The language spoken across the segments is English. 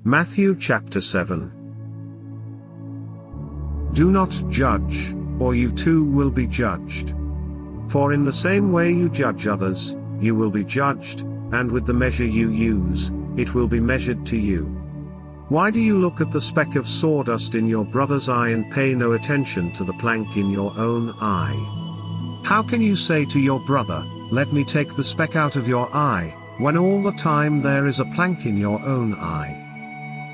Matthew chapter 7. Do not judge, or you too will be judged. For in the same way you judge others, you will be judged, and with the measure you use, it will be measured to you. Why do you look at the speck of sawdust in your brother's eye and pay no attention to the plank in your own eye? How can you say to your brother, "Let me take the speck out of your eye," when all the time there is a plank in your own eye?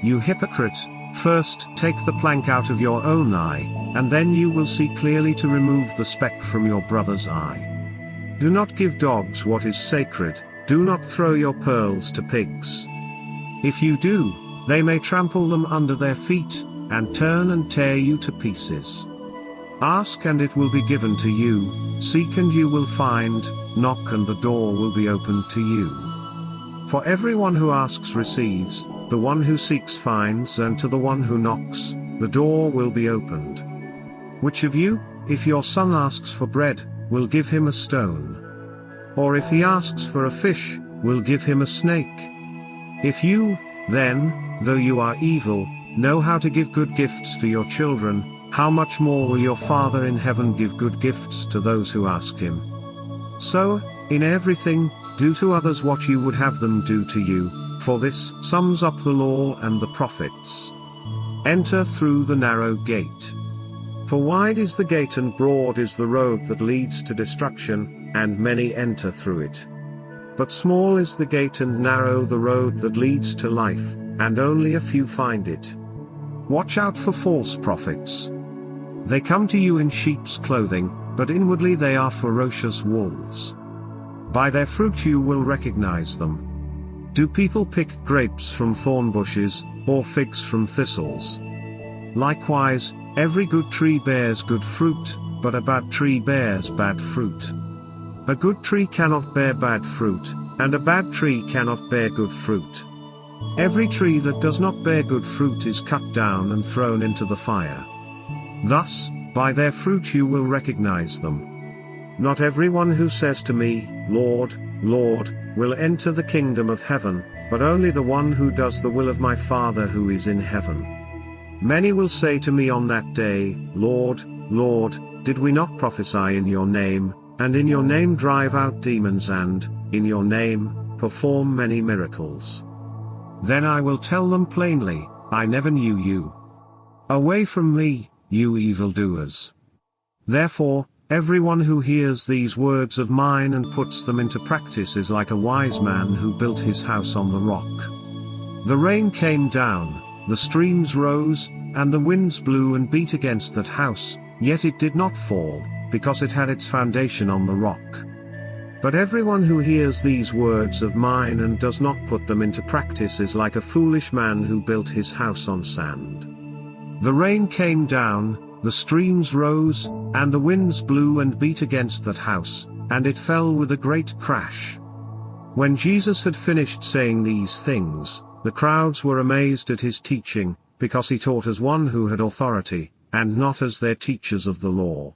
You hypocrite, first take the plank out of your own eye, and then you will see clearly to remove the speck from your brother's eye. Do not give dogs what is sacred, do not throw your pearls to pigs. If you do, they may trample them under their feet, and turn and tear you to pieces. Ask and it will be given to you, seek and you will find, knock and the door will be opened to you. For everyone who asks receives, the one who seeks finds, and to the one who knocks, the door will be opened. Which of you, if your son asks for bread, will give him a stone? Or if he asks for a fish, will give him a snake? If you, then, though you are evil, know how to give good gifts to your children, how much more will your Father in heaven give good gifts to those who ask him? So, in everything, do to others what you would have them do to you, for this sums up the law and the prophets. Enter through the narrow gate. For wide is the gate and broad is the road that leads to destruction, and many enter through it. But small is the gate and narrow the road that leads to life, and only a few find it. Watch out for false prophets. They come to you in sheep's clothing, but inwardly they are ferocious wolves. By their fruit you will recognize them. Do people pick grapes from thorn bushes, or figs from thistles? Likewise, every good tree bears good fruit, but a bad tree bears bad fruit. A good tree cannot bear bad fruit, and a bad tree cannot bear good fruit. Every tree that does not bear good fruit is cut down and thrown into the fire. Thus, by their fruit you will recognize them. Not everyone who says to me, "Lord, Lord," will enter the kingdom of heaven, but only the one who does the will of my Father who is in heaven. Many will say to me on that day, "Lord, Lord, did we not prophesy in your name, and in your name drive out demons and, in your name, perform many miracles?" Then I will tell them plainly, "I never knew you. Away from me, you evildoers." Therefore, everyone who hears these words of mine and puts them into practice is like a wise man who built his house on the rock. The rain came down, the streams rose, and the winds blew and beat against that house, yet it did not fall, because it had its foundation on the rock. But everyone who hears these words of mine and does not put them into practice is like a foolish man who built his house on sand. The rain came down, the streams rose, and the winds blew and beat against that house, and it fell with a great crash. When Jesus had finished saying these things, the crowds were amazed at his teaching, because he taught as one who had authority, and not as their teachers of the law.